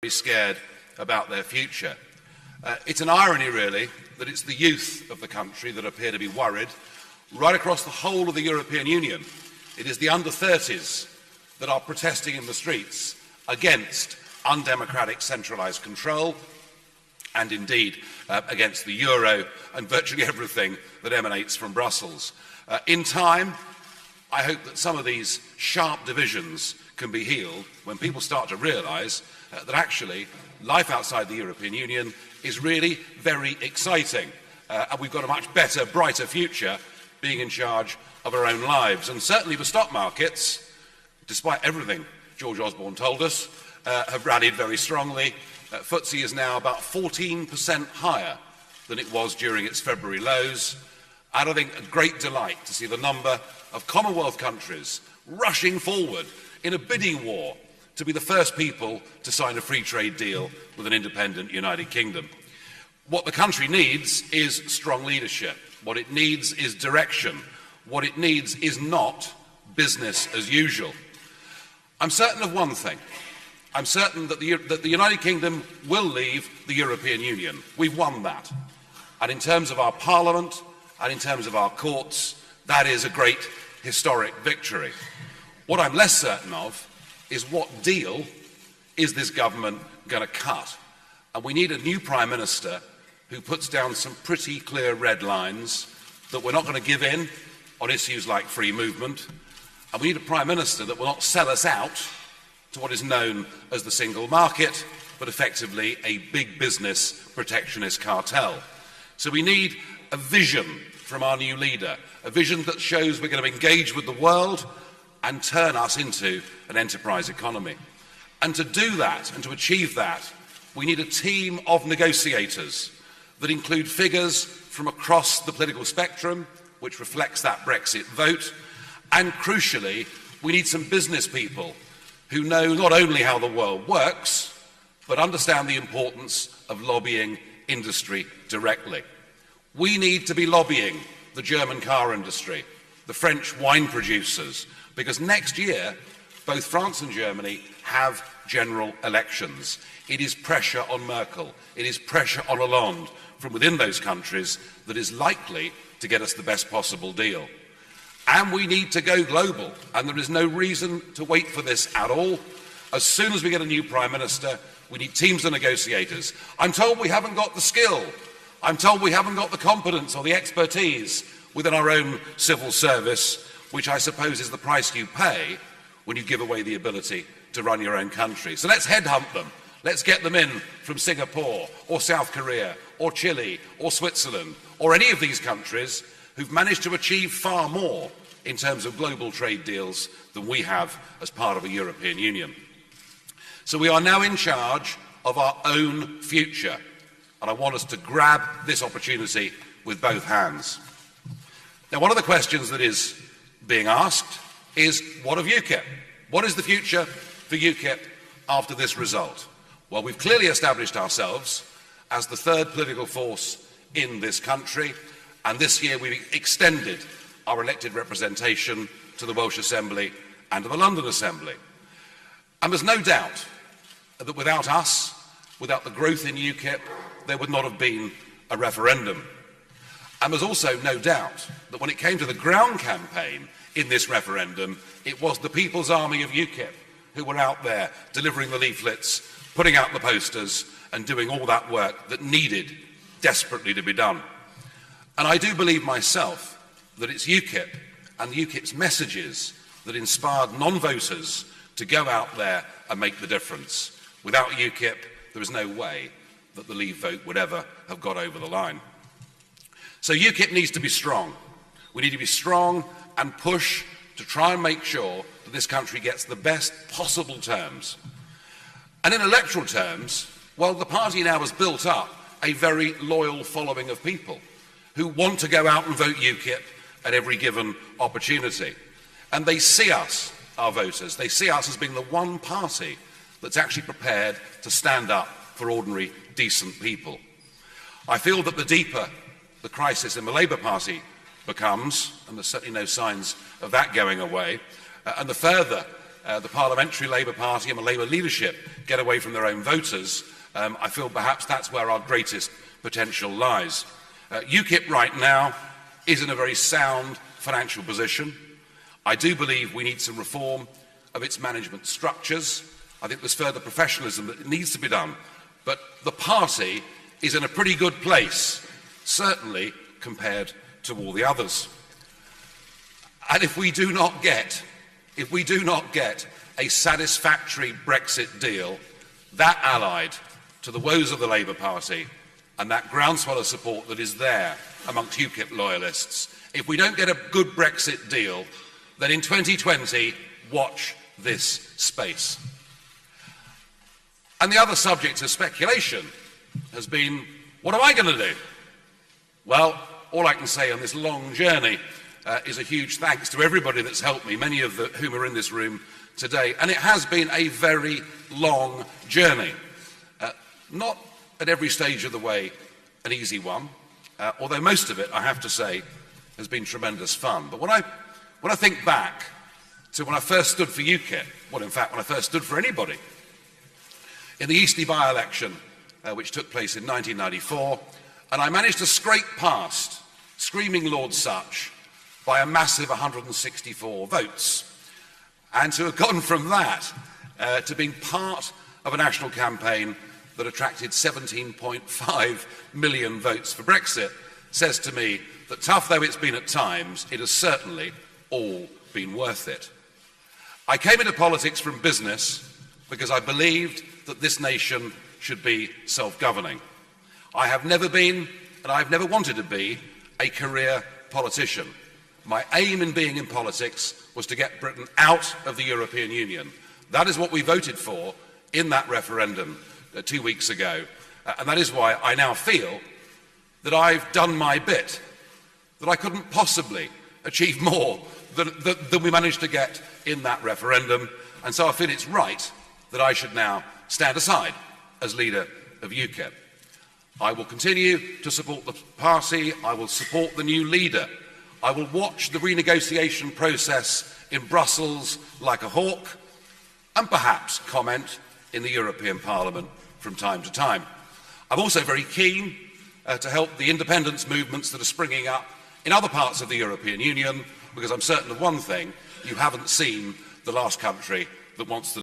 very scared about their future. It's an irony, really, that it's the youth of the country that appear to be worried. Right across the whole of the European Union, it is the under-30s that are protesting in the streets against undemocratic centralised control and indeed against the euro and virtually everything that emanates from Brussels. In time, I hope that some of these sharp divisions can be healed when people start to realise that actually life outside the European Union is really very exciting and we've got a much better, brighter future being in charge of our own lives. And certainly the stock markets, despite everything George Osborne told us, have rallied very strongly. FTSE is now about 14% higher than it was during its February lows. And I think a great delight to see the number of Commonwealth countries rushing forward in a bidding war to be the first people to sign a free trade deal with an independent United Kingdom. What the country needs is strong leadership. What it needs is direction. What it needs is not business as usual. I'm certain of one thing. I'm certain that the United Kingdom will leave the European Union. We've won that. And in terms of our Parliament and in terms of our courts, that is a great historic victory. What I'm less certain of is what deal is this government going to cut? And we need a new Prime Minister who puts down some pretty clear red lines that we're not going to give in on issues like free movement. And we need a Prime Minister that will not sell us out to what is known as the single market, but effectively a big business protectionist cartel. So we need a vision from our new leader, a vision that shows we're going to engage with the world and turn us into an enterprise economy. And to do that and to achieve that, we need a team of negotiators that include figures from across the political spectrum, which reflects that Brexit vote, and crucially, we need some business people who know not only how the world works, but understand the importance of lobbying industry directly. We need to be lobbying the German car industry, the French wine producers, because next year, both France and Germany have general elections. It is pressure on Merkel, it is pressure on Hollande from within those countries that is likely to get us the best possible deal. And we need to go global, and there is no reason to wait for this at all. As soon as we get a new Prime Minister, we need teams of negotiators. I'm told we haven't got the skill. I'm told we haven't got the competence or the expertise within our own civil service, which I suppose is the price you pay when you give away the ability to run your own country. So let's headhunt them. Let's get them in from Singapore or South Korea or Chile or Switzerland or any of these countries who've managed to achieve far more in terms of global trade deals than we have as part of a European Union. So we are now in charge of our own future, and I want us to grab this opportunity with both hands. Now, one of the questions that is being asked is, what of UKIP? What is the future for UKIP after this result? Well, we've clearly established ourselves as the third political force in this country, and this year we've extended our elected representation to the Welsh Assembly and to the London Assembly. And there's no doubt that without us, without the growth in UKIP, there would not have been a referendum. And there's also no doubt that when it came to the ground campaign in this referendum, it was the People's Army of UKIP who were out there delivering the leaflets, putting out the posters, and doing all that work that needed desperately to be done. And I do believe myself that it's UKIP and UKIP's messages that inspired non-voters to go out there and make the difference. Without UKIP, there is no way that the Leave vote would ever have got over the line. So UKIP needs to be strong. We need to be strong and push to try and make sure that this country gets the best possible terms. And in electoral terms, well, the party now has built up a very loyal following of people who want to go out and vote UKIP at every given opportunity. And they see us, our voters, they see us as being the one party that's actually prepared to stand up for ordinary, decent people. I feel that the deeper the crisis in the Labour Party becomes, and there's certainly no signs of that going away, and the further the parliamentary Labour Party and the Labour leadership get away from their own voters, I feel perhaps that's where our greatest potential lies. UKIP right now is in a very sound financial position. I do believe we need some reform of its management structures. I think there's further professionalism that needs to be done. But the party is in a pretty good place, certainly compared to all the others. And if we do not get a satisfactory Brexit deal, that allied to the woes of the Labour Party and that groundswell of support that is there amongst UKIP loyalists, if we don't get a good Brexit deal, then in 2020, watch this space. And the other subject of speculation has been, what am I going to do? Well, all I can say on this long journey is a huge thanks to everybody that's helped me, many of whom are in this room today. And it has been a very long journey. Not at every stage of the way an easy one, although most of it, I have to say, has been tremendous fun. But when I think back to when I first stood for UKIP, well, in fact, when I first stood for anybody, in the Eastleigh by-election, which took place in 1994, and I managed to scrape past screaming Lord Such by a massive 164 votes. And to have gone from that to being part of a national campaign that attracted 17.5 million votes for Brexit says to me that, tough though it's been at times, it has certainly all been worth it. I came into politics from business because I believed that this nation should be self-governing. I have never been, and I've never wanted to be, a career politician. My aim in being in politics was to get Britain out of the European Union. That is what we voted for in that referendum 2 weeks ago. And that is why I now feel that I've done my bit, that I couldn't possibly achieve more than we managed to get in that referendum. And so I feel it's right that I should now stand aside as leader of UKIP. I will continue to support the party. I will support the new leader. I will watch the renegotiation process in Brussels like a hawk, and perhaps comment in the European Parliament from time to time. I'm also very keen to help the independence movements that are springing up in other parts of the European Union, because I'm certain of one thing: you haven't seen the last country that wants to